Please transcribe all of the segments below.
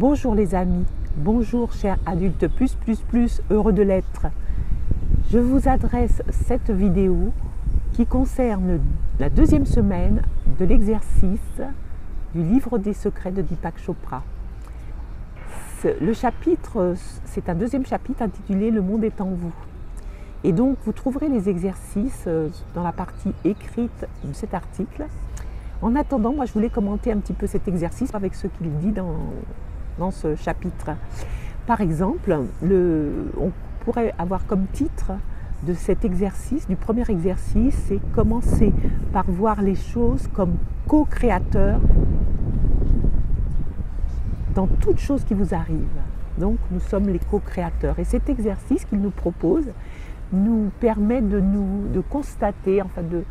Bonjour les amis, bonjour chers adultes heureux de l'être. Je vous adresse cette vidéo qui concerne la deuxième semaine de l'exercice du livre des secrets de Deepak Chopra. Le chapitre, c'est un deuxième chapitre intitulé « Le monde est en vous ». Et donc vous trouverez les exercices dans la partie écrite de cet article. En attendant, moi je voulais commenter un petit peu cet exercice avec ce qu'il dit dans ce chapitre. Par exemple, on pourrait avoir comme titre de cet exercice, du premier exercice, c'est commencer par voir les choses comme co-créateurs dans toute chose qui vous arrive. Donc nous sommes les co-créateurs. Et cet exercice qu'il nous propose nous permet de constater, enfin de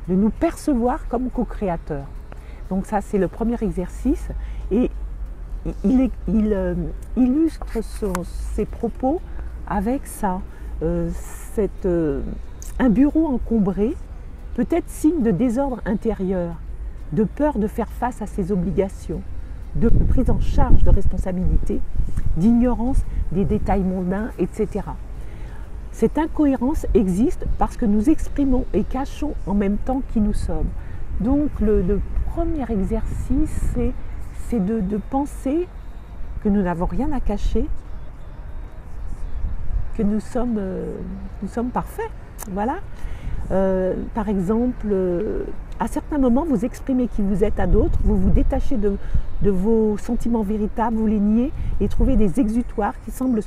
nous percevoir comme co-créateurs. Donc ça c'est le premier exercice et il illustre ses propos avec ça, un bureau encombré, peut-être signe de désordre intérieur, de peur de faire face à ses obligations, de prise en charge de responsabilité, d'ignorance des détails mondains, etc. Cette incohérence existe parce que nous exprimons et cachons en même temps qui nous sommes. Donc le premier exercice, c'est de penser que nous n'avons rien à cacher, que nous sommes parfaits. Voilà. Par exemple, à certains moments, vous exprimez qui vous êtes à d'autres, vous vous détachez de vos sentiments véritables, vous les niez et trouvez des exutoires qui semblent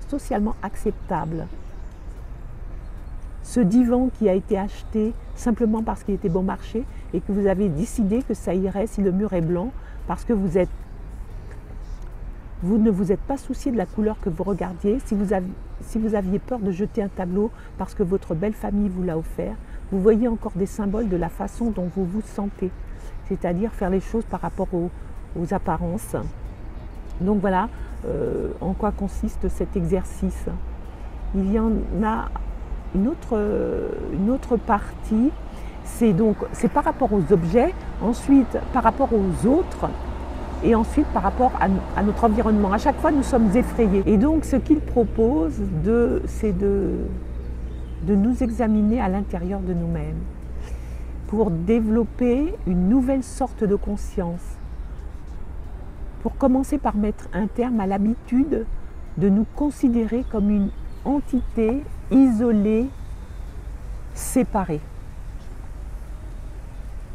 socialement acceptables. Ce divan qui a été acheté simplement parce qu'il était bon marché et que vous avez décidé que ça irait si le mur est blanc, parce que vous ne vous êtes pas soucié de la couleur que vous regardiez, si vous aviez peur de jeter un tableau parce que votre belle famille vous l'a offert, vous voyez encore des symboles de la façon dont vous vous sentez, c'est-à-dire faire les choses par rapport aux apparences. Donc voilà en quoi consiste cet exercice. Il y en a une autre partie, c'est par rapport aux objets, ensuite par rapport aux autres, et ensuite par rapport à notre environnement. À chaque fois, nous sommes effrayés. Et donc, ce qu'il propose, c'est de nous examiner à l'intérieur de nous-mêmes pour développer une nouvelle sorte de conscience. Pour commencer par mettre un terme à l'habitude de nous considérer comme une entité isolée, séparée.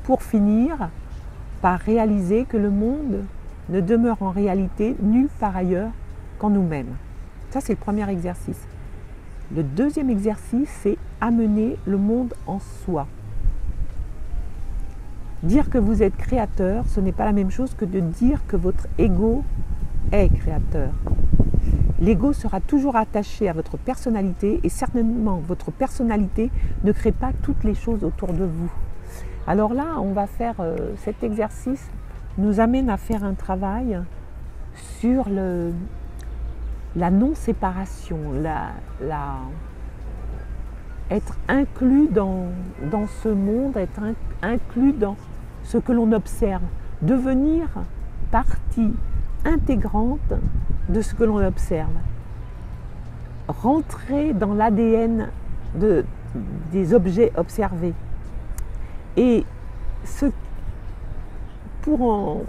Pour finir par réaliser que le monde ne demeure en réalité nulle part ailleurs qu'en nous-mêmes. Ça, c'est le premier exercice. Le deuxième exercice, c'est amener le monde en soi. Dire que vous êtes créateur, ce n'est pas la même chose que de dire que votre ego est créateur. L'ego sera toujours attaché à votre personnalité et certainement votre personnalité ne crée pas toutes les choses autour de vous. Alors là, on va faire cet exercice, nous amène à faire un travail sur la non-séparation, être inclus dans ce monde, être inclus dans ce que l'on observe, devenir partie intégrante de ce que l'on observe, rentrer dans l'ADN des objets observés. Et pour en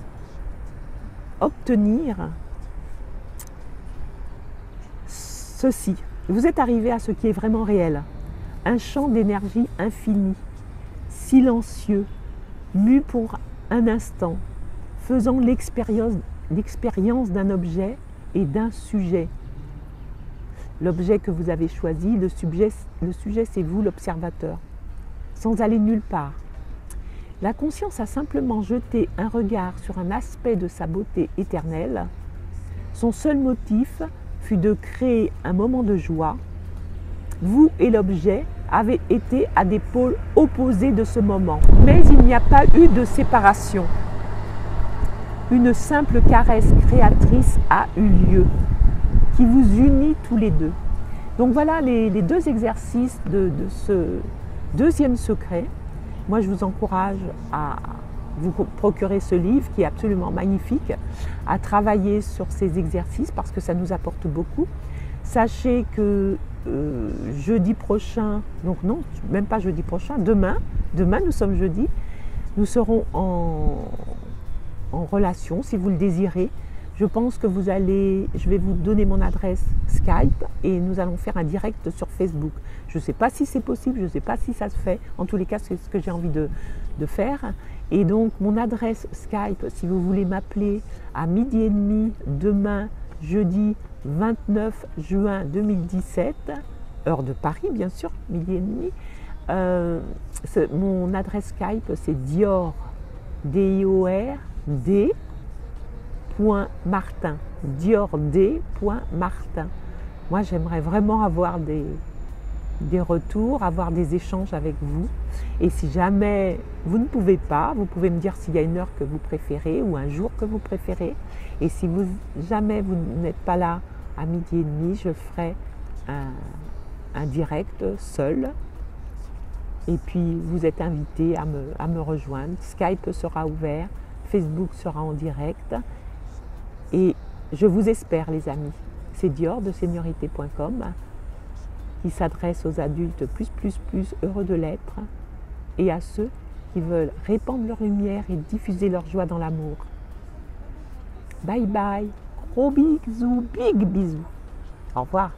obtenir ceci, vous êtes arrivé à ce qui est vraiment réel, un champ d'énergie infini, silencieux, mu pour un instant, faisant l'expérience d'un objet et d'un sujet. L'objet que vous avez choisi, le sujet c'est vous, l'observateur, sans aller nulle part. La conscience a simplement jeté un regard sur un aspect de sa beauté éternelle. Son seul motif fut de créer un moment de joie. Vous et l'objet avez été à des pôles opposés de ce moment. Mais il n'y a pas eu de séparation. Une simple caresse créatrice a eu lieu, qui vous unit tous les deux. Donc voilà les deux exercices de ce deuxième secret. Moi, je vous encourage à vous procurer ce livre qui est absolument magnifique, à travailler sur ces exercices parce que ça nous apporte beaucoup. Sachez que jeudi prochain, donc non, même pas jeudi prochain, demain nous sommes jeudi, nous serons en relation si vous le désirez. Je pense que je vais vous donner mon adresse Skype et nous allons faire un direct sur Facebook. Je ne sais pas si c'est possible, je ne sais pas si ça se fait. En tous les cas, c'est ce que j'ai envie de faire. Et donc, mon adresse Skype, si vous voulez m'appeler à 12h30 demain, jeudi 29 juin 2017, heure de Paris, bien sûr, 12h30. Mon adresse Skype, c'est Dior, D-I-O-R-D, Martin, diord.martin. Moi, j'aimerais vraiment avoir des retours, avoir des échanges avec vous. Et si jamais vous ne pouvez pas, vous pouvez me dire s'il y a une heure que vous préférez ou un jour que vous préférez. Et si jamais vous n'êtes pas là à 12h30, je ferai un direct seul. Et puis, vous êtes invités à me rejoindre. Skype sera ouvert, Facebook sera en direct. Et je vous espère, les amis. C'est Dior de Seniorité.com qui s'adresse aux adultes plus heureux de l'être et à ceux qui veulent répandre leur lumière et diffuser leur joie dans l'amour. Bye bye. Gros bisous, big bisous. Au revoir.